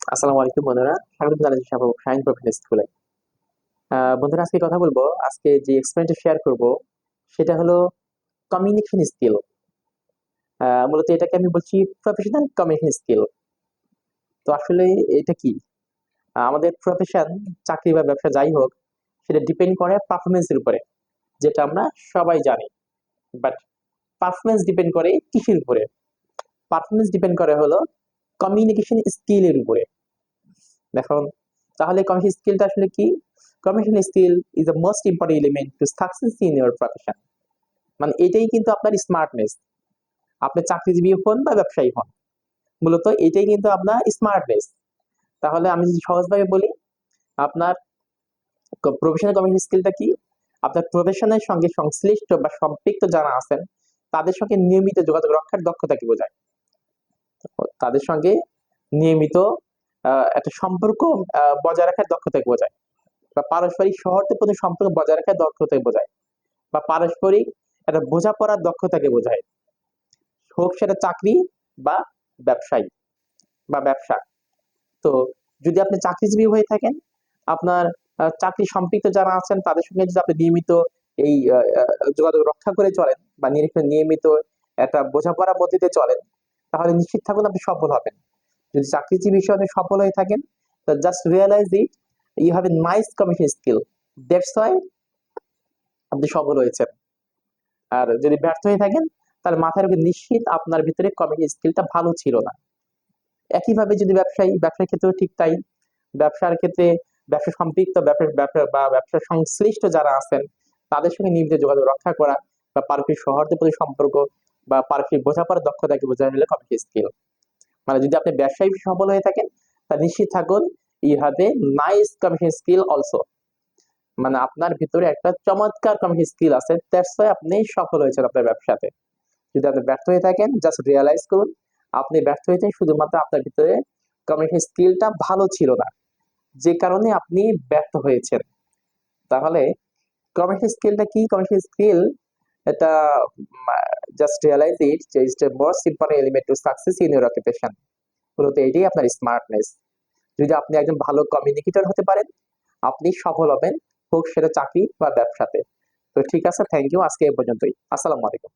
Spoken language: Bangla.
আসসালামু আলাইকুম বন্ধুরা, স্বাগত জানাচ্ছি শাইন প্রফেশনাল স্কুলে। বন্ধুরা, আজকে কথা বলবো। আজকে যে এক্সপেরিয়েন্সটা শেয়ার করব সেটা হলো কমিউনিকেশন স্কিল। মূলত এটাকে আমি বলছি প্রফেশনাল কমিউনিকেশন স্কিল। তো আসলে এটা কি? আমাদের প্রফেশন, চাকরি বা ব্যবসা যাই হোক, সেটা ডিপেন্ড করে পারফরমেন্সের উপরে, যেটা আমরা সবাই জানি। বাট পারফরমেন্স ডিপেন্ড করে কিসের উপরে? পারফরমেন্স ডিপেন্ড করে হলো কমিউনিকেশন স্কিলের উপরে। দেখুন, তাহলে কমিউনিকেশন স্কিলটা আসলে কি? Communication skill is the most important element to success in your profession. মানে এটাই কিন্তু আপনার স্মার্টনেস। আপনি চাকরিজীবী হন বা ব্যবসায়ী হন, মূলত এটাই কিন্তু আপনার স্মার্টনেস। তাহলে আমি যদি সহজভাবে বলি, আপনার প্রফেশনাল কমিউনিকেশন স্কিলটা কি? আপনার প্রফেশনের সঙ্গে সংশ্লিষ্ট বা সম্পৃক্ত যারা আছেন তাদের সঙ্গে নিয়মিত যোগাযোগ রক্ষার দক্ষতাকে বোঝায়। তাদের সঙ্গে নিয়মিত একটা সম্পর্ক বজায় রাখার দক্ষতাকে বোঝায়, বা পারস্পরিক সৌহার্দ্যপূর্ণ সম্পর্ক বজায় রাখার দক্ষতাকে বোঝায়, বা পারস্পরিক একটা বোঝাপড়ার দক্ষতাকে বোঝায়, হোক সেটা চাকরি বা ব্যবসায়ী বা ব্যবসা। তো যদি আপনি চাকরিজীবী হয়ে থাকেন, আপনার চাকরি সম্পৃক্ত যারা আছেন তাদের সঙ্গে যদি আপনি নিয়মিত এই যোগাযোগ রক্ষা করে চলেন বা নিয়মিত একটা বোঝাপড়ার মধ্যে দিয়ে চলেন, তাহলে নিশ্চিত থাকুন আপনি সফল হবেন। যদি চাকরিজীবী হিসেবে সফল হয়ে থাকেন, তো just realise it, you have a nice communication skill, that's why আপনি সফল হয়েছেন। আর যদি ব্যর্থ হয়ে থাকেন, তাহলে মাথার উপর নিশ্চিত আপনার ভিতরে কমিউনিকেশন স্কিলটা ভালো ছিল না। একইভাবে যদি ব্যবসার ক্ষেত্রেও ঠিক তাই। ব্যবসার ক্ষেত্রে ব্যবসা সম্পৃক্ত ব্যবসা সংশ্লিষ্ট যারা আছেন তাদের সঙ্গে নিয়মিত যোগাযোগ রক্ষা করা, বা পারস্পরিক সৌহার্দ্যপূর্ণ সম্পর্ক বা পারস্পরিক বোঝাপড়ার দক্ষতাকে বোঝানো হলে কমিউনিকেশন স্কিল। মানে যদি আপনি ব্যবসায়ী সফল হয়ে থাকেন, তা নিশ্চিত থাকুন you have a nice communication skill also. মানে আপনার ভিতরে একটা চমৎকার কমিউনিকেশন স্কিল আছে, দ্যাটস ওয়াই আপনি সফল হয়েছেন আপনার ব্যবসাতে। যদি আপনি ব্যর্থ হয়ে থাকেন, জাস্ট রিয়ালাইজ করুন আপনি ব্যর্থ হয়েছেন শুধুমাত্র আপনার ভিতরে কমিউনিকেশন স্কিলটা ভালো ছিল না, যে কারণে আপনি ব্যর্থ হয়েছেন। তাহলে কমিউনিকেশন স্কিলটা কি? কমিউনিকেশন স্কিল এটা জাস্ট রিয়ালাইজ ইট যে is the most important element to success in your occupation. মূলত এটাই আপনার স্মার্টনেস। যদি আপনি একজন ভালো কমিউনিকেটর হতে পারেন, আপনি সফল হবেন, হোক সেটা চাকরি বা ব্যবসাতে। তো ঠিক আছে, থ্যাংক ইউ, আজকে এ পর্যন্তই। আসসালামু আলাইকুম।